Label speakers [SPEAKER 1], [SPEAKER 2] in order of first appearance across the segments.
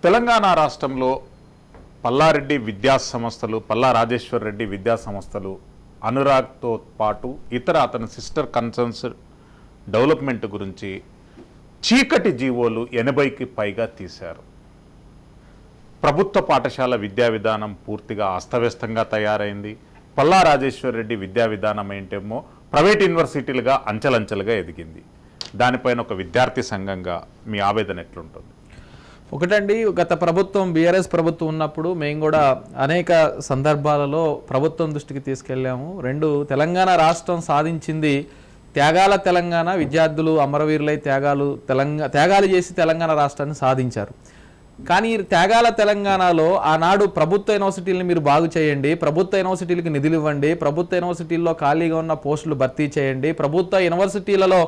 [SPEAKER 1] తెలంగాణ రాష్ట్రంలో పల్లారెడ్డి విద్యా సంస్థలు, పల్లా రాజేశ్వర్ రెడ్డి విద్యా సంస్థలు, అనురాగ్తో పాటు ఇతర అతని సిస్టర్ కన్సర్న్స్ డెవలప్మెంట్ గురించి చీకటి జీవోలు 80కి పైగా తీశారు. ప్రభుత్వ పాఠశాల విద్యా విధానం పూర్తిగా అస్తవ్యస్తంగా తయారైంది. పల్లా రాజేశ్వర్ రెడ్డి విద్యా విధానం ఏంటేమో ప్రైవేట్ యూనివర్సిటీలుగా అంచెలంచెలుగా ఎదిగింది. దానిపైన ఒక విద్యార్థి సంఘంగా మీ ఆవేదన ఎట్లుంటుంది?
[SPEAKER 2] ఒకటండి, గత ప్రభుత్వం బీఆర్ఎస్ ప్రభుత్వం ఉన్నప్పుడు మేము కూడా అనేక సందర్భాలలో ప్రభుత్వం దృష్టికి తీసుకెళ్ళాము. తెలంగాణ రాష్ట్రం సాధించింది త్యాగాల తెలంగాణ. విద్యార్థులు అమరవీరులై త్యాగాలు చేసి తెలంగాణ రాష్ట్రాన్ని సాధించారు. కానీ త్యాగాల తెలంగాణలో ఆనాడు ప్రభుత్వ యూనివర్సిటీలను మీరు బాగు చేయండి, ప్రభుత్వ యూనివర్సిటీలకు నిధులు ఇవ్వండి, ప్రభుత్వ యూనివర్సిటీల్లో ఖాళీగా ఉన్న పోస్టులు భర్తీ చేయండి, ప్రభుత్వ యూనివర్సిటీలలో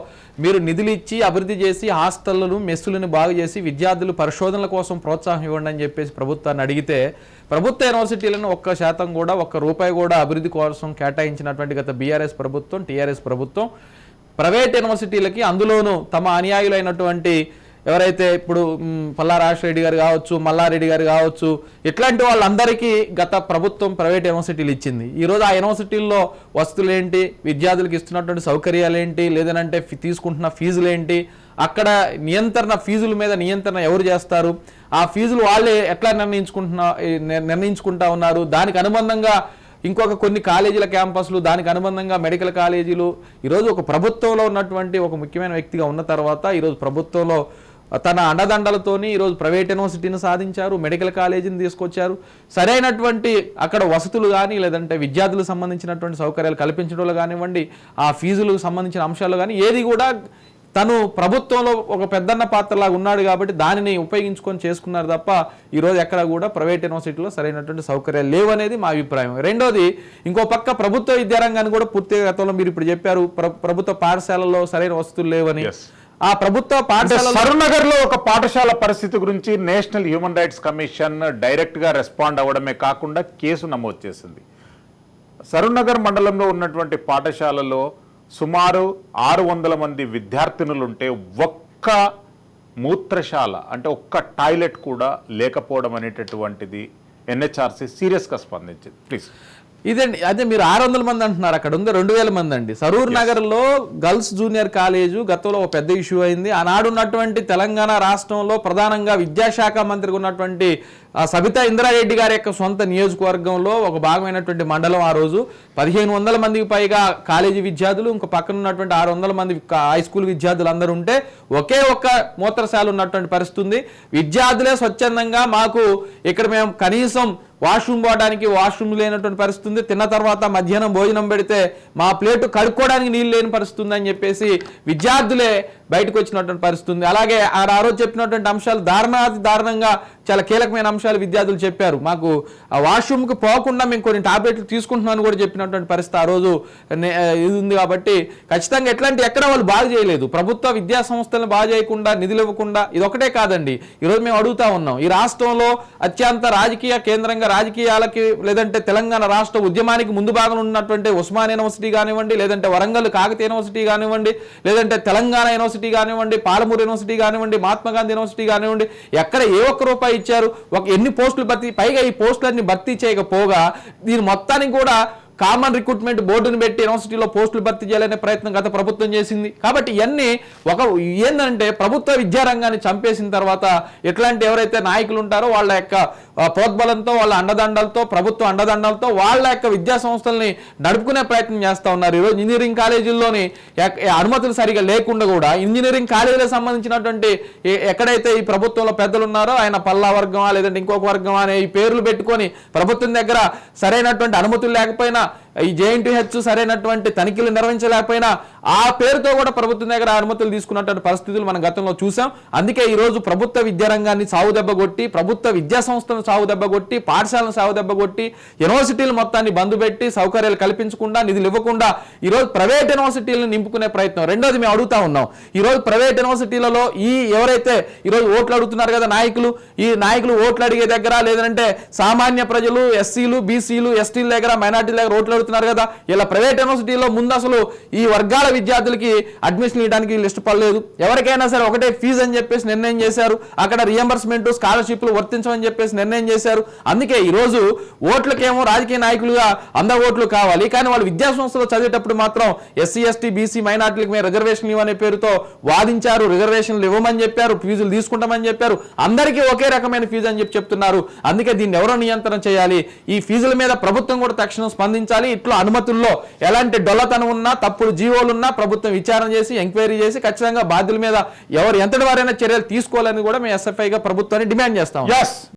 [SPEAKER 2] మీరు నిధులు ఇచ్చి అభివృద్ధి చేసి హాస్టళ్లను మెస్సులను బాగు చేసి విద్యార్థులు పరిశోధనల కోసం ప్రోత్సాహం ఇవ్వండి అని చెప్పేసి ప్రభుత్వాన్ని అడిగితే ప్రభుత్వ యూనివర్సిటీలను 1% కూడా ₹1 కూడా అభివృద్ధి కోసం కేటాయించినటువంటి గత బీఆర్ఎస్ ప్రభుత్వం, టీఆర్ఎస్ ప్రభుత్వం ప్రైవేట్ యూనివర్సిటీలకి, అందులోనూ తమ అనుయాయులైనటువంటి ఎవరైతే ఇప్పుడు పల్లా రాజశేఖర్ గారు కావచ్చు, మల్లారెడ్డి గారు కావచ్చు, ఇట్లాంటి వాళ్ళందరికీ గత ప్రభుత్వం ప్రైవేట్ యూనివర్సిటీలు ఇచ్చింది. ఈరోజు ఆ యూనివర్సిటీల్లో వసతులు ఏంటి, విద్యార్థులకు ఇస్తున్నటువంటి సౌకర్యాలు ఏంటి, లేదనంటే తీసుకుంటున్న ఫీజులు ఏంటి, అక్కడ ఫీజుల మీద నియంత్రణ ఎవరు చేస్తారు, ఆ ఫీజులు వాళ్ళే ఎట్లా నిర్ణయించుకుంటా ఉన్నారు, దానికి అనుబంధంగా ఇంకొక కొన్ని కాలేజీల క్యాంపస్లు, దానికి అనుబంధంగా మెడికల్ కాలేజీలు. ఈరోజు ఒక ప్రభుత్వంలో ఉన్నటువంటి ఒక ముఖ్యమైన వ్యక్తిగా ఉన్న తర్వాత ఈరోజు ప్రభుత్వంలో తన అండదండలతోని ఈరోజు ప్రైవేట్ యూనివర్సిటీని సాధించారు, మెడికల్ కాలేజీని తీసుకొచ్చారు. సరైనటువంటి అక్కడ వసతులు కానీ, లేదంటే విద్యార్థులకు సంబంధించినటువంటి సౌకర్యాలు కల్పించడంలో కానివ్వండి, ఆ ఫీజులకు సంబంధించిన అంశాలు కానీ ఏది కూడా తను ప్రభుత్వంలో ఒక పెద్దన్న పాత్రలాగా ఉన్నాడు కాబట్టి దానిని ఉపయోగించుకొని చేసుకున్నారు తప్ప ఈరోజు ఎక్కడ కూడా ప్రైవేట్ యూనివర్సిటీలో సరైనటువంటి సౌకర్యాలు లేవు అనేది మా అభిప్రాయం. రెండోది, ఇంకో పక్క ప్రభుత్వ విద్యారంగాన్ని కూడా పూర్తిగా గతంలో మీరు ఇప్పుడు చెప్పారు ప్రభుత్వ పాఠశాలల్లో సరైన వసతులు లేవని. ఆ ప్రభుత్వ పాఠశాల
[SPEAKER 1] సరూర్నగర్ లో ఒక పాఠశాల పరిస్థితి గురించి national human rights commission direct గా రెస్పాండ్ అవ్వడమే కాకుండా కేసు నమోదు చేసింది. సరూర్నగర్ మండలంలో ఉన్నటువంటి పాఠశాలలో సుమారు 600 మంది విద్యార్థినులుంటే ఒక్క మూత్రశాల అంటే ఒక్క టాయిలెట్ కూడా లేకపోవడం అనేటటువంటిది ఎన్హెచ్ఆర్సీ సీరియస్గా స్పందించింది. ప్లీజ్.
[SPEAKER 2] ఇదండి, అదే మీరు 600 మంది అంటున్నారు, అక్కడ ఉంది 2000 మంది అండి. సరూర్ నగర్లో గర్ల్స్ జూనియర్ కాలేజు గతంలో ఒక పెద్ద ఇష్యూ అయింది. ఆనాడు ఉన్నటువంటి తెలంగాణ రాష్ట్రంలో ప్రధానంగా విద్యాశాఖ మంత్రిగా ఉన్నటువంటి సబితా ఇంద్రారెడ్డి గారి యొక్క సొంత నియోజకవర్గంలో ఒక భాగమైనటువంటి మండలం. ఆ రోజు 1500 మందికి పైగా కాలేజీ విద్యార్థులు, ఇంకో పక్కన ఉన్నటువంటి 600 మంది హై స్కూల్ విద్యార్థులు అందరూ ఉంటే ఒకే ఒక్క మూత్రశాల ఉన్నటువంటి పరిస్థితి ఉంది. విద్యార్థులే స్వచ్ఛందంగా మాకు ఇక్కడ మేము కనీసం వాష్రూమ్ పోవడానికి వాష్రూమ్ లేనటువంటి పరిస్థితి ఉంది, తిన్న తర్వాత మధ్యాహ్నం భోజనం పెడితే మా ప్లేటు కడుక్కోవడానికి నీళ్ళు లేని పరిస్థితి ఉందని చెప్పేసి విద్యార్థులే బయటకు వచ్చినటువంటి పరిస్థితి ఉంది. అలాగే ఆ రోజు చెప్పినటువంటి అంశాలు దారుణంగా చాలా కీలకమైన అంశాలు విద్యార్థులు చెప్పారు. మాకు ఆ వాష్రూమ్కి పోకుండా మేము కొన్ని టాబ్లెట్లు తీసుకుంటున్నామని కూడా చెప్పినటువంటి పరిస్థితి ఆ రోజు ఇది ఉంది. కాబట్టి ఖచ్చితంగా ఎక్కడ వాళ్ళు బాగు చేయలేదు, ప్రభుత్వ విద్యా సంస్థలను బాగు చేయకుండా, నిధులు ఇవ్వకుండా. ఇది ఒకటే కాదండి, ఈరోజు మేము అడుగుతా ఉన్నాం, ఈ రాష్ట్రంలో అత్యంత రాజకీయ కేంద్రంగా రాజకీయాలకి లేదంటే తెలంగాణ రాష్ట్ర ఉద్యమానికి ముందు భాగంలో ఉన్నటువంటి ఉస్మానియా యూనివర్సిటీ కానివ్వండి, లేదంటే వరంగల్ కాకతీయ యూనివర్సిటీ కానివ్వండి, లేదంటే తెలంగాణ యూనివర్సిటీ కానివ్వండి, పాలమూరు యూనివర్సిటీ కానివ్వండి, మహాత్మా గాంధీ యూనివర్సిటీ కానివ్వండి, ఎక్కడ ఏ ఒక్క రూపాయి ఇచ్చారు? ఎన్ని పోస్టులు పైగా ఈ పోస్టులన్నీ భర్తీ చేయకపోగా దీని మొత్తానికి కూడా కామన్ రిక్రూట్మెంట్ బోర్డును పెట్టి యూనివర్సిటీలో పోస్టులు భర్తీ చేయాలనే ప్రయత్నం గత ప్రభుత్వం చేసింది. కాబట్టి ఇవన్నీ ఏంటంటే ప్రభుత్వ విద్యారంగాన్ని చంపేసిన తర్వాత ఎట్లాంటి ఎవరైతే నాయకులు ఉంటారో వాళ్ళ యొక్క ప్రోద్బలంతో, వాళ్ళ అండదండలతో, ప్రభుత్వ అండదండలతో వాళ్ళ యొక్క విద్యా సంస్థల్ని నడుపుకునే ప్రయత్నం చేస్తూ ఉన్నారు. ఈరోజు ఇంజనీరింగ్ కాలేజీల్లోని అనుమతులు సరిగా లేకుండా కూడా ఇంజనీరింగ్ కాలేజీలకు సంబంధించినటువంటి ఎక్కడైతే ఈ ప్రభుత్వంలో పెద్దలు ఉన్నారో ఆయన పల్లా వర్గమా లేదంటే ఇంకొక వర్గమా అనే ఈ పేర్లు పెట్టుకొని ప్రభుత్వం దగ్గర సరైనటువంటి అనుమతులు లేకపోయినా, ఈ JNTH సరైనటువంటి తనిఖీలు నిర్వహించలేకపోయినా ఆ పేరుతో కూడా ప్రభుత్వం దగ్గర అనుమతులు తీసుకున్నటువంటి పరిస్థితులు మనం గతంలో చూసాం. అందుకే ఈరోజు ప్రభుత్వ విద్యారంగాన్ని సావుదెబ్బ కొట్టి, ప్రభుత్వ విద్యా సంస్థలను సావుదెబ్బ కొట్టి, పాఠశాలను సావుదెబ్బ కొట్టి, యూనివర్సిటీలు మొత్తాన్ని బంద్ పెట్టి, సౌకర్యాలు కల్పించకుండా, నిధులు ఇవ్వకుండా ఈరోజు ప్రైవేట్ యూనివర్సిటీలను నింపుకునే ప్రయత్నం. రెండోది మేము అడుగుతా ఉన్నాం, ఈరోజు ప్రైవేట్ యూనివర్సిటీలలో ఎవరైతే ఈరోజు ఓట్లు అడుగుతున్నారు కదా నాయకులు, ఈ నాయకులు ఓట్లు అడిగే దగ్గర లేదంటే సామాన్య ప్రజలు, ఎస్సీలు, బీసీలు, ఎస్టీల దగ్గర, మైనార్టీల దగ్గర ఓట్లు అడుగుతున్నారు కదా, ఇలా ప్రైవేట్ యూనివర్సిటీలో ముందు అసలు ఈ వర్గాల విద్యార్థులకి అడ్మిషన్ ఇవ్వడానికి వీళ్ళు ఇష్టపడలేదు. ఎవరికైనా సరే ఒకటే ఫీజు అని చెప్పేసి నిర్ణయం చేశారు. అక్కడ రియంబర్స్మెంట్ స్కాలర్షిప్లు వర్తించమని చెప్పేసి నిర్ణయం చేశారు. అందుకే ఈ రోజు ఓట్లకేమో రాజకీయ నాయకులుగా 100 ఓట్లు కావాలి, కానీ వాళ్ళు విద్యా సంస్థలో చదివేటప్పుడు మాత్రం ఎస్సీ ఎస్టీ బీసీ మైనార్టీలకు మేము రిజర్వేషన్లు ఇవ్వనే పేరుతో వాదించారు. రిజర్వేషన్లు ఇవ్వమని చెప్పారు, ఫీజులు తీసుకుంటామని చెప్పారు, అందరికీ ఒకే రకమైన ఫీజు అని చెప్తున్నారు. అందుకే దీన్ని ఎవరో నియంత్రణ చేయాలి. ఈ ఫీజుల మీద ప్రభుత్వం కూడా తక్షణం స్పందించాలి. ఇట్లా అనుమతుల్లో ఎలాంటి డొల్లతనం ఉన్నా, తప్పుడు జీవోలున్నా ప్రభుత్వం విచారణ చేసి ఎంక్వైరీ చేసి ఖచ్చితంగా బాధ్యుల మీద ఎవరు ఎంతటి వారైనా చర్యలు తీసుకోవాలని కూడా మేము ఎస్ఎఫ్ఐగా ప్రభుత్వాన్ని డిమాండ్ చేస్తాం.